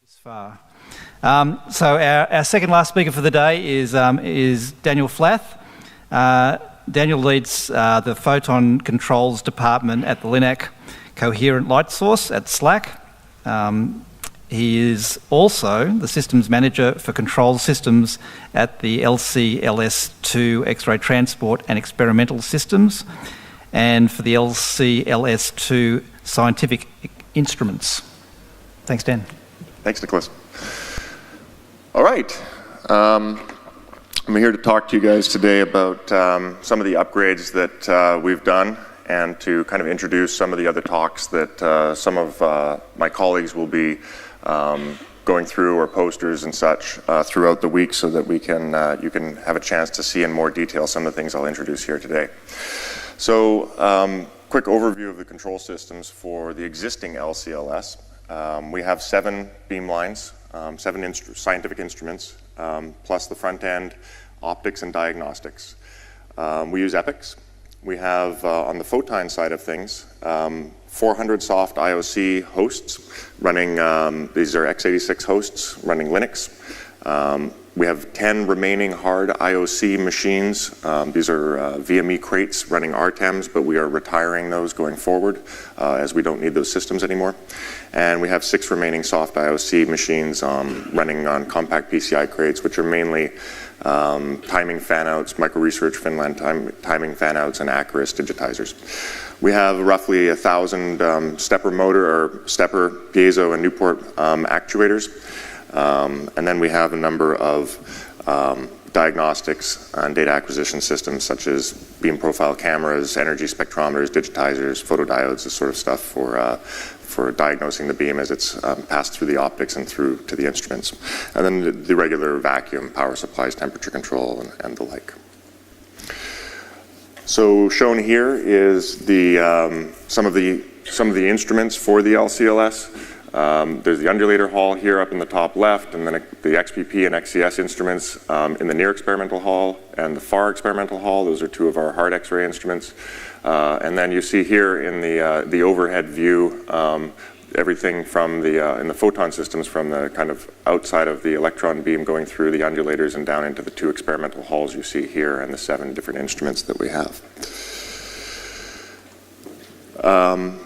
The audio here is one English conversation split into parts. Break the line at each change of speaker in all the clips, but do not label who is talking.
this far. So our second last speaker for the day is Daniel Flath. Daniel leads the Photon Controls Department at the Linac Coherent light source at SLAC. He is also the Systems Manager for Control Systems at the LCLS-II X-ray Transport and Experimental Systems, and for the LCLS-II Scientific Instruments. Thanks, Dan.
Thanks, Nicholas. All right. I'm here to talk to you guys today about some of the upgrades that we've done, and to kind of introduce some of the other talks that some of my colleagues will be going through, or posters and such throughout the week, so that we can you can have a chance to see in more detail some of the things I'll introduce here today. So quick overview of the control systems for the existing LCLS. We have 7 beam lines, 7 scientific instruments, plus the front end optics and diagnostics. We use EPICS. We have, on the photon side of things, 400 soft IOC hosts running, these are x86 hosts running Linux. We have 10 remaining hard IOC machines. These are VME crates running RTEMs, but we are retiring those going forward as we don't need those systems anymore. And we have 6 remaining soft IOC machines running on compact PCI crates, which are mainly timing fanouts, Micro Research Finland timing fanouts, and Acuris digitizers. We have roughly 1,000 stepper motor, or stepper, piezo, and Newport actuators. And then we have a number of diagnostics and data acquisition systems, such as beam profile cameras, energy spectrometers, digitizers, photodiodes, this sort of stuff for diagnosing the beam as it's passed through the optics and through to the instruments. And then the regular vacuum, power supplies, temperature control, and the like. So shown here is the some of the instruments for the LCLS. There's the undulator hall here up in the top left, and then the XPP and XCS instruments in the near experimental hall and the far experimental hall. Those are 2 of our hard X-ray instruments. And then you see here in the overhead view everything from in the photon systems, from the kind of outside of the electron beam going through the undulators and down into the 2 experimental halls you see here, and the 7 different instruments that we have.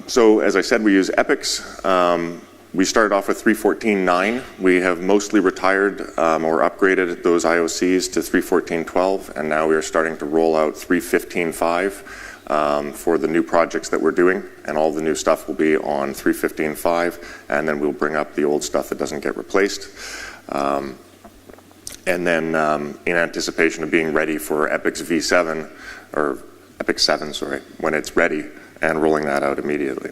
So as I said, we use EPICS. We started off with 314.9. We have mostly retired or upgraded those IOCs to 314.12, and now we are starting to roll out 315.5 for the new projects that we're doing, and all the new stuff will be on 315.5, and then we'll bring up the old stuff that doesn't get replaced. And then in anticipation of being ready for EPICS V7, or EPICS 7, sorry, when it's ready, and rolling that out immediately.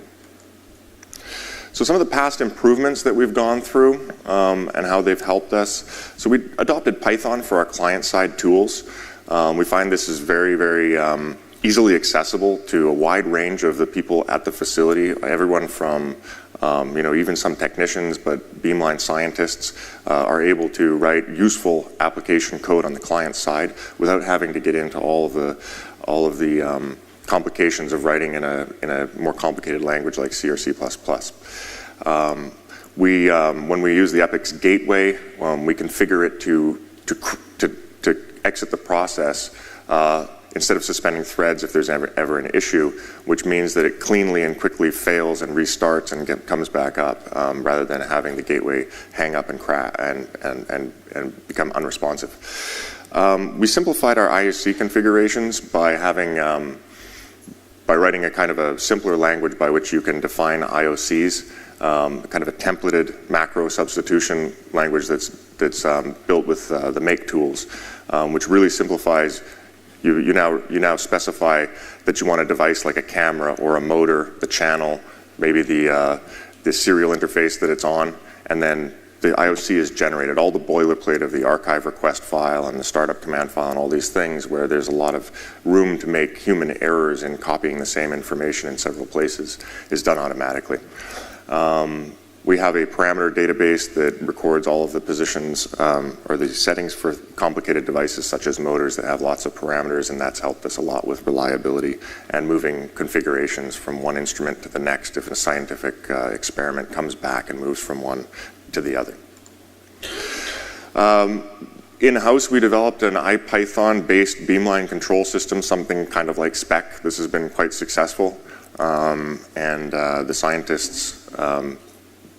So some of the past improvements that we've gone through and how they've helped us. So we adopted Python for our client-side tools. We find this is very, very easily accessible to a wide range of the people at the facility. Everyone from even some technicians, but beamline scientists are able to write useful application code on the client side without having to get into all of the complications of writing in a more complicated language like C or C++. When we use the EPICS gateway, we configure it to exit the process instead of suspending threads if there's ever an issue, which means that it cleanly and quickly fails and restarts and comes back up, rather than having the gateway hang up and crash and become unresponsive. We simplified our IOC configurations by writing a kind of a simpler language by which you can define IOCs, kind of a templated macro substitution language that's built with the make tools, which really simplifies. You now specify that you want a device like a camera or a motor, the channel, maybe the serial interface that it's on, and then the IOC is generated. All the boilerplate of the archive request file and the startup command file and all these things, where there's a lot of room to make human errors in copying the same information in several places, is done automatically. We have a parameter database that records all of the positions or the settings for complicated devices such as motors that have lots of parameters, and that's helped us a lot with reliability and moving configurations from one instrument to the next if a scientific experiment comes back and moves from one to the other. In-house, we developed an IPython-based beamline control system, something kind of like SPEC. This has been quite successful, and the scientists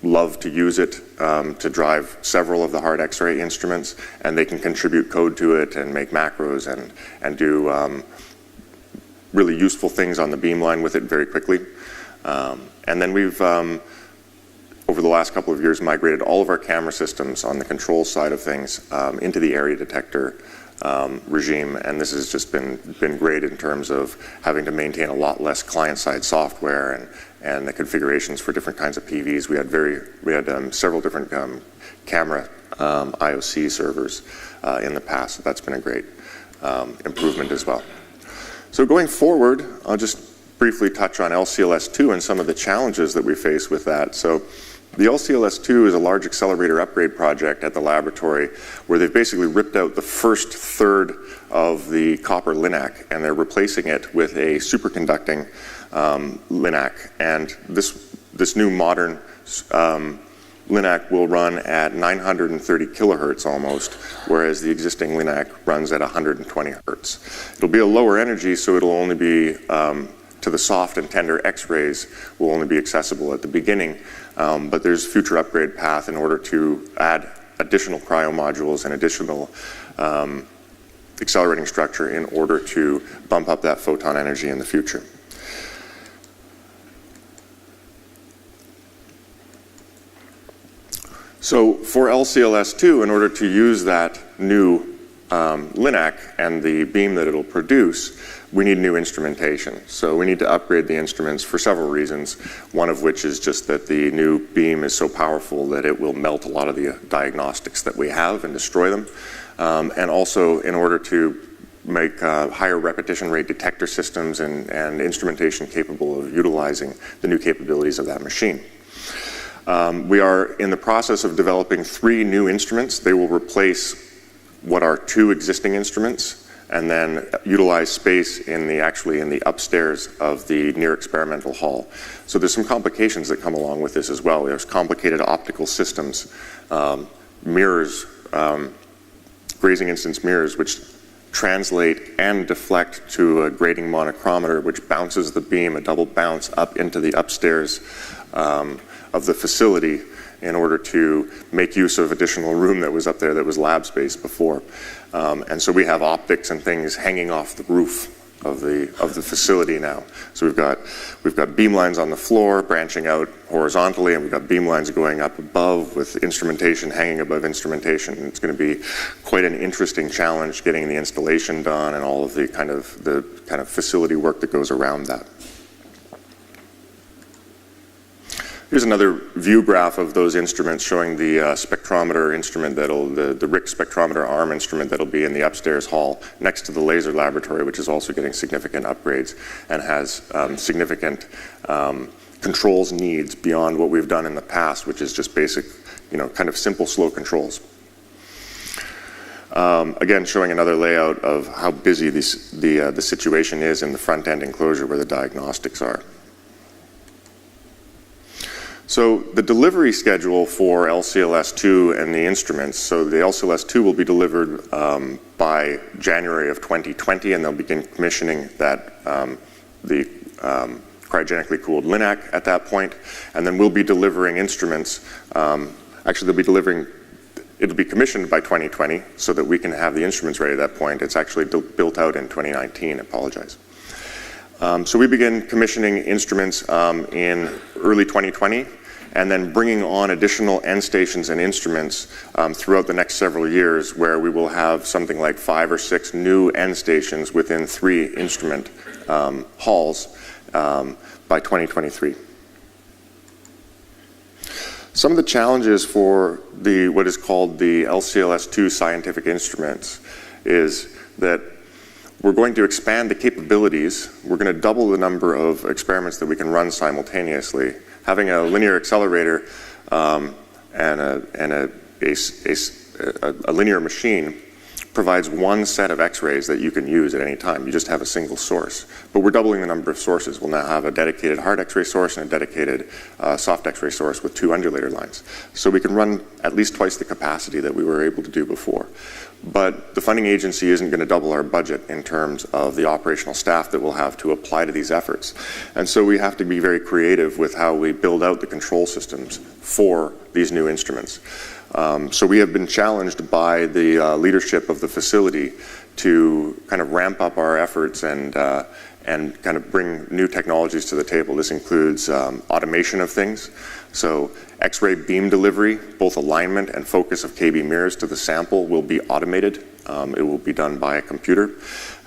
love to use it to drive several of the hard X-ray instruments, and they can contribute code to it and make macros and do really useful things on the beamline with it very quickly. And then we've, over the last couple of years, migrated all of our camera systems on the control side of things into the area detector regime, and this has just been great in terms of having to maintain a lot less client-side software and the configurations for different kinds of PVs. We had several different camera IOC servers in the past, so that's been a great improvement as well. So going forward, I'll just briefly touch on LCLS-II and some of the challenges that we face with that. So the LCLS-II is a large accelerator upgrade project at the laboratory where they've basically ripped out the first third of the copper Linac, and they're replacing it with a superconducting Linac. And this new modern Linac will run at 930 kilohertz almost, whereas the existing Linac runs at 120 hertz. It'll be a lower energy, so it'll only be to the soft and tender X-rays will only be accessible at the beginning, but there's future upgrade path in order to add additional cryo modules and additional accelerating structure in order to bump up that photon energy in the future. So for LCLS-II, in order to use that new Linac and the beam that it'll produce, we need new instrumentation. So we need to upgrade the instruments for several reasons, one of which is just that the new beam is so powerful that it will melt a lot of the diagnostics that we have and destroy them. And also in order to make higher repetition rate detector systems and instrumentation capable of utilizing the new capabilities of that machine. We are in the process of developing 3 new instruments. They will replace what are 2 existing instruments and then utilize space in the upstairs of the near experimental hall. So there's some complications that come along with this as well. There's complicated optical systems, mirrors, grazing instance mirrors, which translate and deflect to a grating monochromator, which bounces the beam, a double bounce up into the upstairs of the facility in order to make use of additional room that was up there that was lab space before. And so we have optics and things hanging off the roof of the facility now. So we've got beam lines on the floor branching out horizontally, and we've got beam lines going up above with instrumentation hanging above instrumentation. It's going to be quite an interesting challenge getting the installation done and all of the kind of facility work that goes around that. Here's another view graph of those instruments showing the spectrometer instrument the RIC spectrometer arm instrument that'll be in the upstairs hall next to the laser laboratory, which is also getting significant upgrades and has significant controls needs beyond what we've done in the past, which is just basic, kind of simple, slow controls. Again, showing another layout of how busy the situation is in the front end enclosure where the diagnostics are. So the delivery schedule for LCLS-II and the instruments, so the LCLS-II will be delivered by January of 2020, and they'll begin commissioning that the cryogenically cooled Linac at that point, and then we'll be delivering instruments. Actually, it'll be commissioned by 2020 so that we can have the instruments ready at that point. It's actually built out in 2019, I apologize. So we begin commissioning instruments in early 2020, and then bringing on additional end stations and instruments throughout the next several years, where we will have something like 5 or 6 new end stations within 3 instrument halls by 2023. Some of the challenges for what is called the LCLS-II scientific instruments is that we're going to expand the capabilities. We're going to double the number of experiments that we can run simultaneously. Having a linear accelerator and a linear machine provides one set of X-rays that you can use at any time. You just have a single source. But we're doubling the number of sources. We'll now have a dedicated hard X-ray source and a dedicated soft X-ray source with 2 undulator lines. So we can run at least twice the capacity that we were able to do before. But the funding agency isn't going to double our budget in terms of the operational staff that we'll have to apply to these efforts. And so we have to be very creative with how we build out the control systems for these new instruments. So we have been challenged by the leadership of the facility to kind of ramp up our efforts and kind of bring new technologies to the table. This includes automation of things. So X-ray beam delivery, both alignment and focus of KB mirrors to the sample will be automated. It will be done by a computer.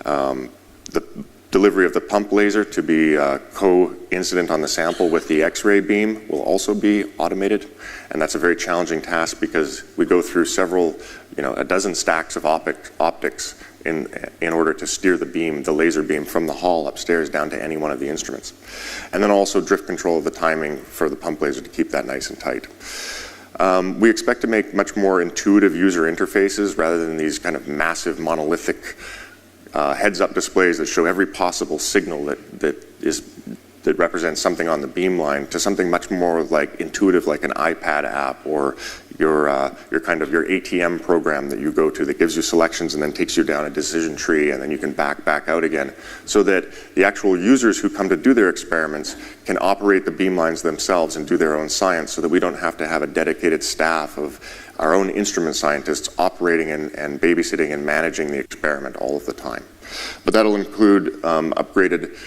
The delivery of the pump laser to be coincident on the sample with the X-ray beam will also be automated. And that's a very challenging task because we go through several, a dozen stacks of optics in order to steer the beam, the laser beam, from the hall upstairs down to any one of the instruments. And then also drift control of the timing for the pump laser to keep that nice and tight. We expect to make much more intuitive user interfaces rather than these kind of massive monolithic heads-up displays that show every possible signal that represents something on the beam line to something much more like intuitive, like an iPad app or your ATM program that you go to that gives you selections and then takes you down a decision tree and then you can back out again, so that the actual users who come to do their experiments can operate the beam lines themselves and do their own science, so that we don't have to have a dedicated staff of our own instrument scientists operating and babysitting and managing the experiment all of the time. But that'll include upgraded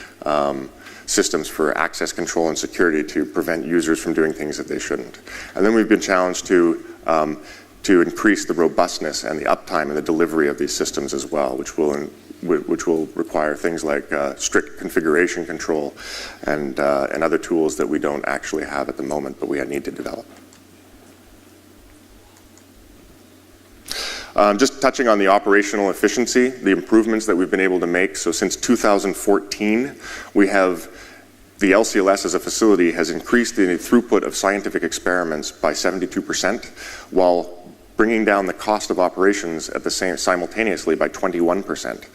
systems for access control and security to prevent users from doing things that they shouldn't. And then we've been challenged to increase the robustness and the uptime and the delivery of these systems as well, which will require things like strict configuration control and other tools that we don't actually have at the moment, but we need to develop. Just touching on the operational efficiency, the improvements that we've been able to make. So since 2014, the LCLS as a facility has increased the throughput of scientific experiments by 72%, while bringing down the cost of operations at the simultaneously by 21%.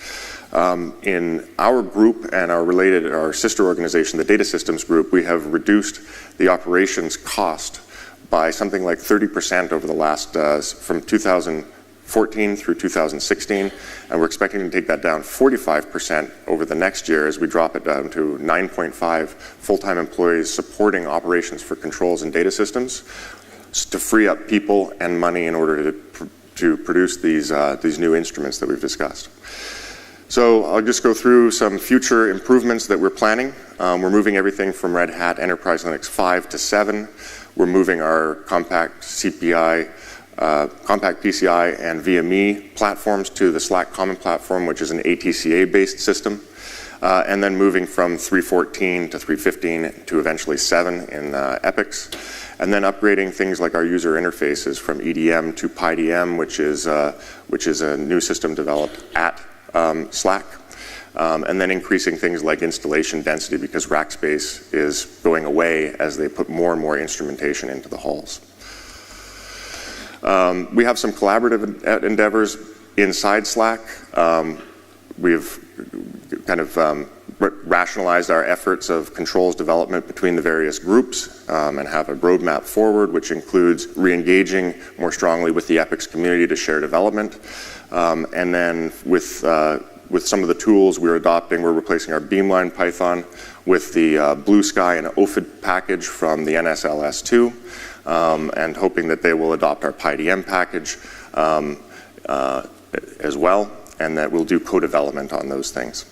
In our group and our sister organization, the Data Systems Group, we have reduced the operations cost by something like 30% over the last, from 2014 through 2016, and we're expecting to take that down 45% over the next year as we drop it down to 9.5 full-time employees supporting operations for controls and data systems to free up people and money in order to produce these new instruments that we've discussed. So I'll just go through some future improvements that we're planning. We're moving everything from Red Hat Enterprise Linux 5 to 7. We're moving our compact PCI and VME platforms to the SLAC Common Platform, which is an ATCA-based system, and then moving from 3.14 to 3.15 to eventually 7 in EPICS, and then upgrading things like our user interfaces from EDM to PyDM, which is a new system developed at SLAC, and then increasing things like installation density because rack space is going away as they put more and more instrumentation into the halls. We have some collaborative endeavors inside SLAC. We've kind of rationalized our efforts of controls development between the various groups and have a roadmap forward, which includes re-engaging more strongly with the EPICS community to share development. And then with some of the tools we're adopting, we're replacing our Beamline Python with the Blue Sky and OFID package from the NSLS-II. And hoping that they will adopt our PyDM package as well, and that we'll do co-development on those things.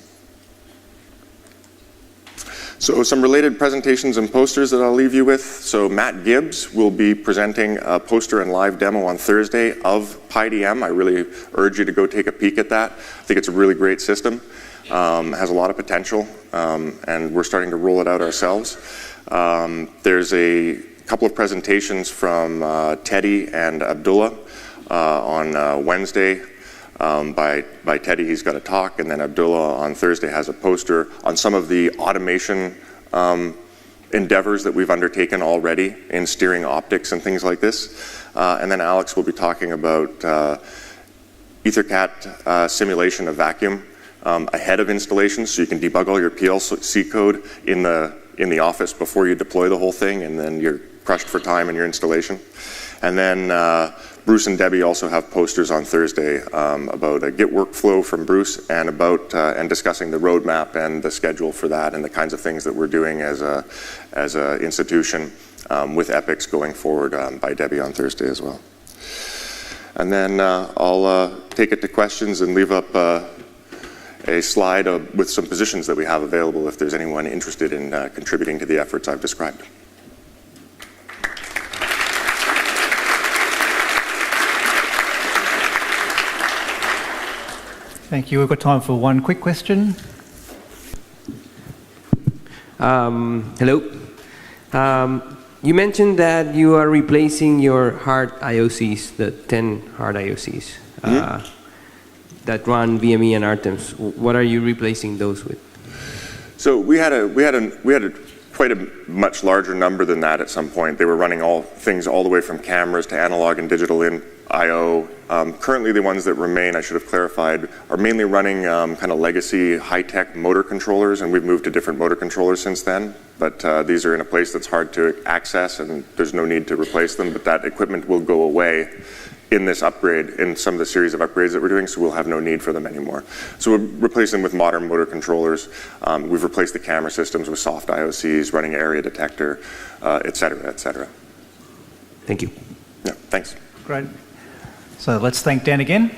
So some related presentations and posters that I'll leave you with. So Matt Gibbs will be presenting a poster and live demo on Thursday of PyDM. I really urge you to go take a peek at that. I think it's a really great system. Has a lot of potential, and we're starting to roll it out ourselves. There's a couple of presentations from Teddy and Abdullah on Wednesday. By Teddy, he's got a talk, and then Abdullah on Thursday has a poster on some of the automation endeavors that we've undertaken already in steering optics and things like this. And then Alex will be talking about EtherCAT simulation of vacuum ahead of installation, so you can debug all your PLC code in the office before you deploy the whole thing, and then you're crushed for time in your installation. And then Bruce and Debbie also have posters on Thursday about a Git workflow from Bruce and about and discussing the roadmap and the schedule for that and the kinds of things that we're doing as a institution with EPICS going forward by Debbie on Thursday as well. And then I'll take it to questions and leave up a slide with some positions that we have available if there's anyone interested in contributing to the efforts I've described.
Thank you. We've got time for one quick question.
Hello. You mentioned that you are replacing your hard IOCs, the 10 hard IOCs that run VME and Artems. What are you replacing those with?
So we had quite a much larger number than that at some point. They were running things all the way from cameras to analog and digital in I/O. Currently, the ones that remain, I should have clarified, are mainly running kind of legacy high-tech motor controllers, and we've moved to different motor controllers since then. But these are in a place that's hard to access, and there's no need to replace them. But that equipment will go away in this upgrade, in some of the series of upgrades that we're doing, so we'll have no need for them anymore. So we'll replace them with modern motor controllers. We've replaced the camera systems with soft IOCs, running area detector, et cetera, et cetera.
Thank you.
Yeah, thanks.
Great. So let's thank Dan again.